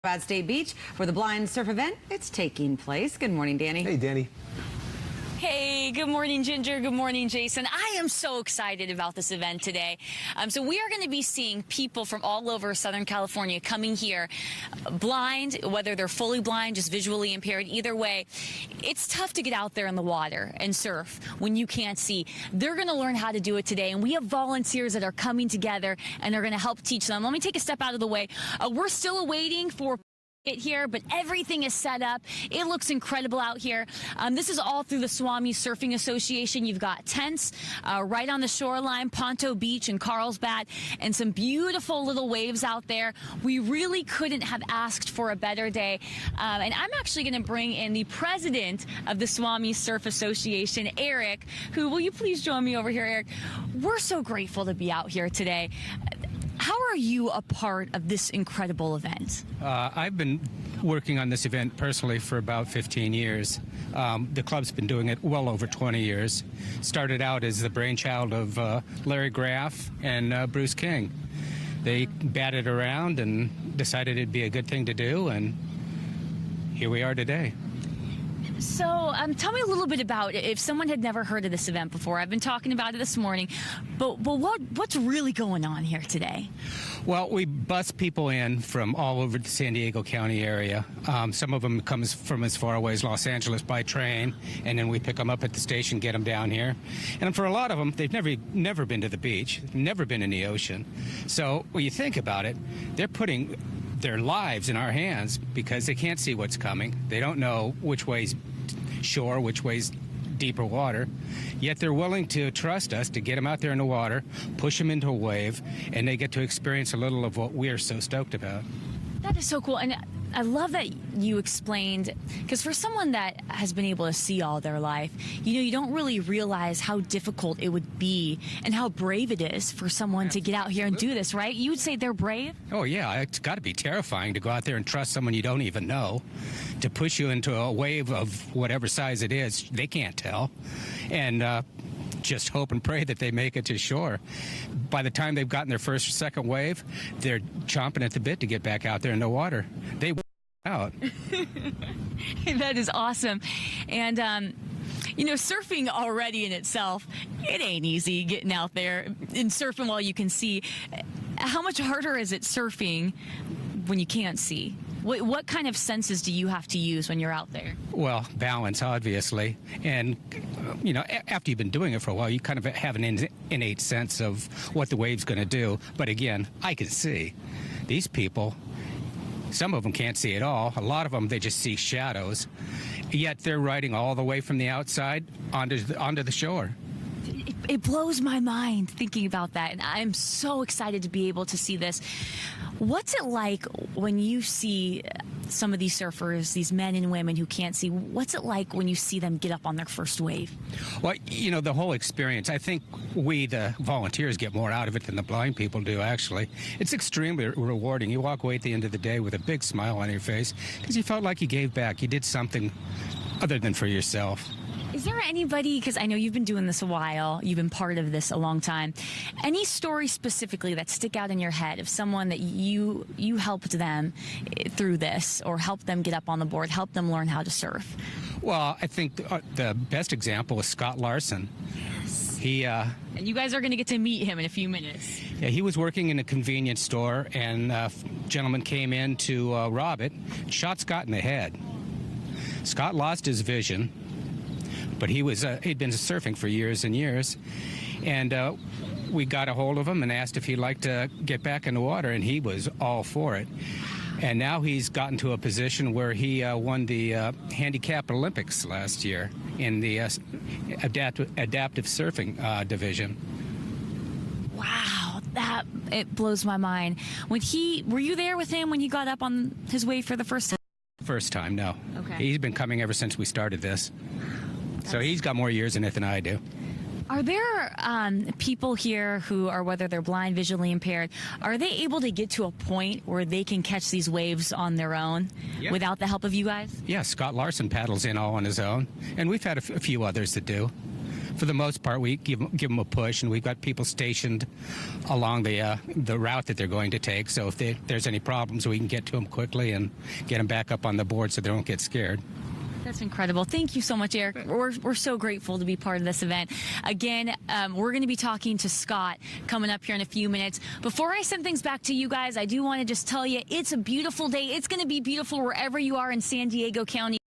Carlsbad State Beach, where the blind surf event it's taking place. Good morning, Danny. Hey, Danny. Hey, good morning, Ginger. Good morning, Jason. I am so excited about this event today. So we are going to be seeing people from all over Southern California coming here blind, whether they're fully blind, just visually impaired. Either way, it's tough to get out there in the water and surf when you can't see. They're going to learn how to do it today, and we have volunteers that are coming together and they're going to help teach them. Let me take a step out of the way. We're still waiting for it here, but everything is set up. It looks incredible out here. This is all through the Swamis Surfing Association. You've got tents right on the shoreline, Ponto Beach and Carlsbad, and some beautiful little waves out there. We really couldn't have asked for a better day. And I'm actually going to bring in the president of the Swamis Surf Association, Eric, who, will you please join me over here, Eric? We're so grateful to be out here today. How are you a part of this incredible event? I've been working on this event personally for about 15 years. The club's been doing it well over 20 years. Started out as the brainchild of Larry Graff and Bruce King. They batted around and decided it'd be a good thing to do, and here we are today. So tell me a little bit about it. If someone had never heard of this event before, I've been talking about it this morning, but what's really going on here today? Well, we bus people in from all over the San Diego County area. Some of them comes from as far away as Los Angeles by train, and then we pick them up at the station, get them down here. And for a lot of them, they've never been to the beach, never been in the ocean. So when you think about it, they're putting their lives in our hands because they can't see what's coming. They don't know which way's shore, which way's deeper water, yet they're willing to trust us to get them out there in the water, push them into a wave, and they get to experience a little of what we're so stoked about. That is so cool. And I love that you explained, because for someone that has been able to see all their life, you don't really realize how difficult it would be and how brave it is for someone to get out here and do this, right? You would say they're brave? Oh, yeah. It's got to be terrifying to go out there and trust someone you don't even know to push you into a wave of whatever size it is. They can't tell. And just hope and pray that they make it to shore. By the time they've gotten their first or second wave, they're chomping at the bit to get back out there in the water. They out. That is awesome. And surfing already in itself, it ain't easy getting out there and surfing while you can see. How much harder is it surfing when you can't see? What kind of senses do you have to use when you're out there? Well, balance, obviously. And, after you've been doing it for a while, you kind of have an innate sense of what the wave's going to do. But again, I can see. These people, some of them can't see at all. A lot of them, they just see shadows. Yet they're riding all the way from the outside onto the shore. It blows my mind thinking about that, and I'm so excited to be able to see this. What's it like when you see some of these surfers, these men and women who can't see? What's it like when you see them get up on their first wave? Well, the whole experience, I think we, the volunteers, get more out of it than the blind people do, actually. It's extremely rewarding. You walk away at the end of the day with a big smile on your face because you felt like you gave back. You did something other than for yourself. Is there anybody, because I know you've been doing this a while, you've been part of this a long time, any story specifically that stick out in your head of someone that you helped them through this, or helped them get up on the board, helped them learn how to surf? Well, I think the best example is Scott Larson. Yes. And you guys are going to get to meet him in a few minutes. Yeah, he was working in a convenience store, and a gentleman came in to rob it, shot Scott in the head. Scott lost his vision. But he'd been surfing for years and years, and we got a hold of him and asked if he'd like to get back in the water, and he was all for it. And now he's gotten to a position where he won the Handicap Olympics last year in the adaptive surfing division. Wow, it blows my mind. Were you there with him when he got up on his wave for the first time? First time, no. Okay. He's been coming ever since we started this. So he's got more years in it than I do. Are there people here who are, whether they're blind, visually impaired, are they able to get to a point where they can catch these waves on their own without the help of you guys? Yeah, Scott Larson paddles in all on his own, and we've had a few others that do. for the most part, we give them a push, and we've got people stationed along the route that they're going to take. So if there's any problems, we can get to them quickly and get them back up on the board so they don't get scared. That's incredible. Thank you so much, Eric. We're so grateful to be part of this event. Again, we're going to be talking to Scott coming up here in a few minutes. Before I send things back to you guys, I do want to just tell you it's a beautiful day. It's going to be beautiful wherever you are in San Diego County.